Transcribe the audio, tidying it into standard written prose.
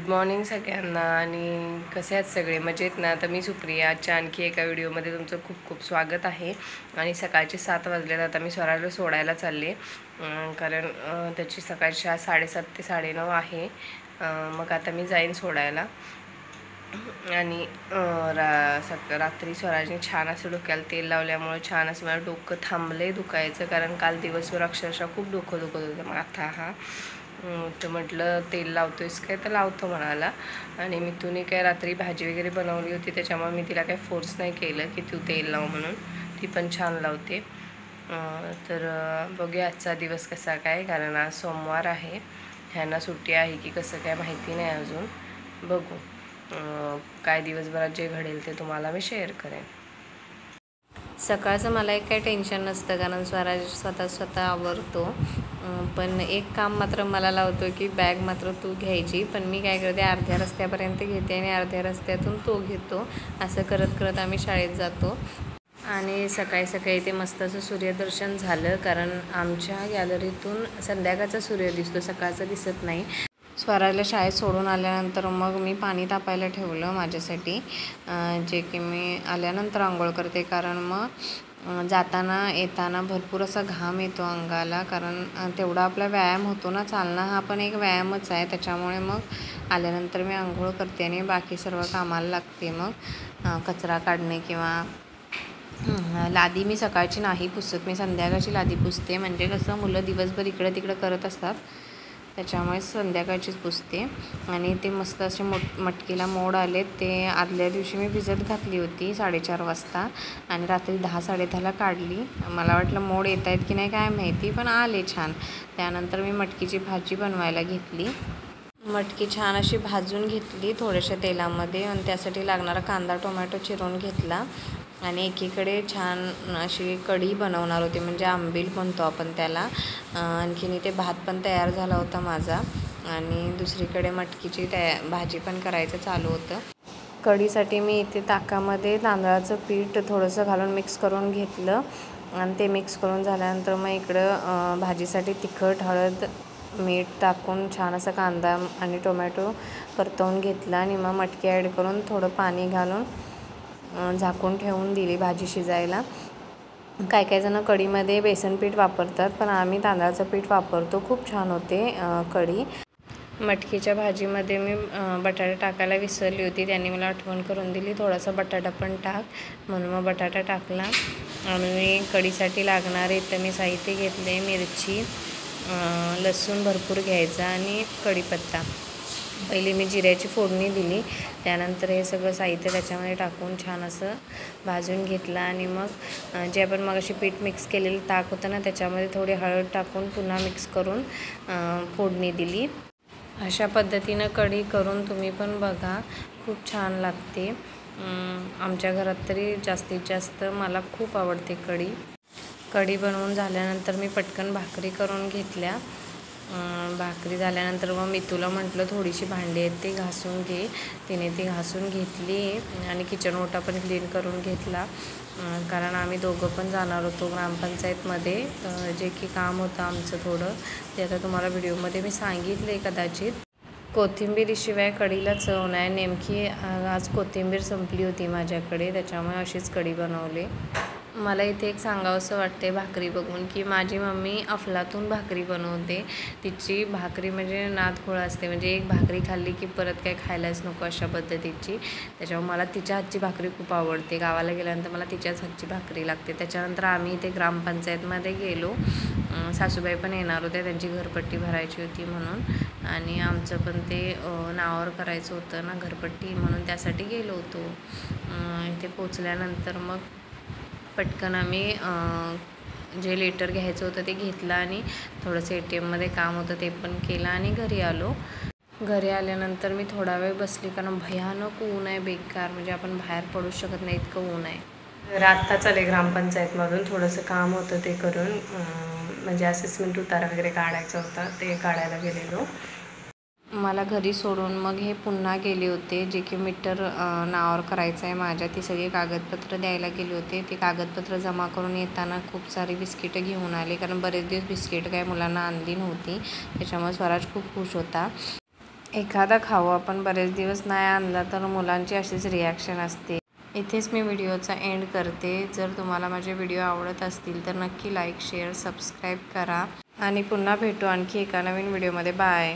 Good morning सगळ्यांना. आणि कसे आहेत सगळे, मजेत ना? तर मी सुप्रिया, आजच्या आणखी एका व्हिडिओमध्ये तुमचं खूप खूप स्वागत आहे. आणि सकाळचे 7 वाजलेत. आता मी स्वराजला सोडायला चालले, कारण त्याची सकाळची शाळा 7:30 ते 9:30 आहे. मग आता मी जाईन सोडायला. आणि रात्री स्वराजने छान असं डोक्याला तेल लावल्यामुळे छान असं मला डोकं थांबलंय दुखायचं, कारण काल दिवसभर अक्षरशः खूप डोकं दुखत होतं. मग आता तर म्हटलं तेल लावतोयस काय, तर लावतो म्हणाला. आणि मी तुने काय रात्री भाजी वगैरे बनवली होती, त्याच्यामुळे मी तिला काय फोर्स नाही केलं की तू तेल लाव म्हणून. ती पण छान लावते. तर बघूया आजचा दिवस कसा काय, कारण आज सोमवार आहे. ह्यांना सुट्टी आहे की कसं काय माहिती नाही अजून. बघू काय दिवसभरात जे घडेल ते तुम्हाला मी शेअर करेन. सकाळचं मला एक काही टेन्शन नसतं, कारण स्वराज स्वतः आवरतो. पण एक काम मात्र मला लावतो की बॅग मात्र तू घ्यायची. पण मी काय करते, अर्ध्या रस्त्यापर्यंत घेते आणि अर्ध्या रस्त्यातून तो घेतो. असं करत करत आम्ही शाळेत जातो. आणि सकाळी सकाळी ते मस्त असं सूर्यदर्शन झालं, कारण आमच्या गॅलरीतून संध्याकाळचा सूर्य दिसतो, सकाळचा दिसत नाही. स्वराजला शाळेत सोडून आल्यानंतर मग मी पाणी तापायला ठेवलं माझ्यासाठी, जे की मी आल्यानंतर आंघोळ करते. कारण मग जाताना येताना भरपूर असा घाम येतो अंगाला, कारण तेवढा आपला व्यायाम होतो ना. चालणं हा पण एक व्यायामच आहे. त्याच्यामुळे मग आल्यानंतर मी आंघोळ करते आणि बाकी सर्व कामाला लागते. मग कचरा काढणे किंवा लादी मी सकाळची नाही पुसत, मी संध्याकाळची लादी पुसते. म्हणजे कसं मुलं दिवसभर इकडं तिकडं करत असतात, त्याच्यामुळे संध्याकाळचीच पुसते. आणि ते मस्त असे मटकीला मोड आलेत. ते आदल्या दिवशी मी भिजत घातली होती 4:30 वाजता, आणि रात्री 10-10:30ला काढली. मला वाटलं मोड येत आहेत की नाही काय माहिती, पण आले छान. त्यानंतर मी मटकीची भाजी बनवायला घेतली. मटकी छान अशी भाजून घेतली थोड्याशा तेलामध्ये, आणि त्यासाठी लागणारा कांदा टोमॅटो चिरून घेतला. आणि एकीकडे छान अशी कढी बनवणार होती, म्हणजे आंबील म्हणतो आपण त्याला. आणखीन इथे भात पण तयार झाला होता माझा, आणि दुसरीकडे मटकीची भाजी पण करायचं चालू होतं. कढीसाठी मी इथे ताकामध्ये तांदळाचं पीठ थोडंसं घालून मिक्स करून घेतलं. आणि ते मिक्स करून झाल्यानंतर मग इकडं भाजीसाठी तिखट, हळद, मीठ टाकून छान असा कांदा आणि टोमॅटो परतवून घेतला. आणि मग मटकी ॲड करून थोडं पाणी घालून झाकून ठेवून दिली भाजी शिजायला. काही जण कढीमध्ये बेसन पीठ वापरतात, पण आम्ही तांदळाचं पीठ वापरतो. खूप छान होते कढी. मटकीच्या भाजीमध्ये मी बटाटा टाकायला विसरली होती, त्यांनी मला आठवण करून दिली, थोडासा बटाटा पण टाक म्हणून मग बटाटा टाकला. आणि कढीसाठी लागणारे इथं मी साहित्य घेतले: मिरची, लसूण भरपूर घ्यायचा आणि कढीपत्ता. पहिली मी जिऱ्याची फोडणी दिली, त्यानंतर हे सगळं साहित्य त्याच्यामध्ये टाकून छान असं भाजून घेतलं. आणि मग जे आपण मगाशी पीठ मिक्स केलेलं ताक होतं ना, त्याच्यामध्ये थोडी हळद टाकून पुन्हा मिक्स करून फोडणी दिली. अशा पद्धतीनं कढी करून तुम्ही पण बघा, खूप छान लागते. आमच्या घरात तरी जास्तीत जास्त मला खूप आवडते कढी. कढी बनवून झाल्यानंतर मी पटकन भाकरी करून घेतल्या. भाकरी झाल्यानंतर मग मी तुला म्हटलं थोडीशी भांडी आहेत ते घासून घे. तिने ती घासून घेतली आणि किचन ओटा पण क्लीन करून घेतला, कारण आम्ही दोघं पण जाणार होतो ग्रामपंचायतमध्ये. जे की काम होतं आमचं थोडं, ते आता तुम्हाला व्हिडिओमध्ये मी सांगितले कदाचित. कोथिंबीरीशिवाय कढीला चव नाही. नेमकी आज कोथिंबीर संपली होती माझ्याकडे, त्याच्यामुळे अशीच कढी बनवली. मला इथे एक सांगावंसं वाटते भाकरी बघून, की माझी मम्मी अफलातून भाकरी बनवते. तिची भाकरी म्हणजे नादखुळा असते, म्हणजे एक भाकरी खाल्ली की परत काय खायलाच नको अशा पद्धतीची. त्याच्यामुळे मला तिच्या हातची भाकरी खूप आवडते. गावाला गेल्यानंतर मला तिच्याच हातची भाकरी लागते. त्याच्यानंतर आम्ही इथे ग्रामपंचायतमध्ये गेलो. सासूबाई पण येणार होत्या, त्यांची घरपट्टी भरायची होती म्हणून. आणि आमचं पण ते नावावर करायचं होतं ना घरपट्टी, म्हणून त्यासाठी गेलो होतो. इथे पोचल्यानंतर मग पटकन आम्ही जे लेटर घ्यायचं होतं ते घेतलं, आणि थोडंसं ATMमध्ये काम होतं ते पण केलं, आणि घरी आलो. घरी आल्यानंतर मी थोडा वेळ बसली, कारण भयानक ऊन आहे, बेकार. म्हणजे आपण बाहेर पडू शकत नाही, इतकं ऊन आहे. तर आत्ताच आले ग्रामपंचायतमधून. थोडंसं काम होतं ते करून, म्हणजे असेसमेंट उतारा वगैरे काढायचा होता, ते काढायला गेलेलो. मला घरी सोडून मग हे पुन्हा गेले होते, जे की मीटर नावावर करायचं आहे माझ्या. ती सगळी कागदपत्र द्यायला गेले होते. ते कागदपत्र जमा करून येताना खूप सारी बिस्किटं घेऊन आले, कारण बरेच दिवस बिस्किट काय मुलांना आणली नव्हती. त्याच्यामुळे स्वराज खूप खुश होता. एखादा खाऊ आपण बरेच दिवस नाही आणला तर मुलांची अशीच रिॲक्शन असते. इथेच मी व्हिडिओचा एंड करते. जर तुम्हाला माझे व्हिडिओ आवडत असतील तर नक्की लाईक, शेअर, सबस्क्राईब करा आणि पुन्हा भेटू आणखी एका नवीन व्हिडिओमध्ये. बाय.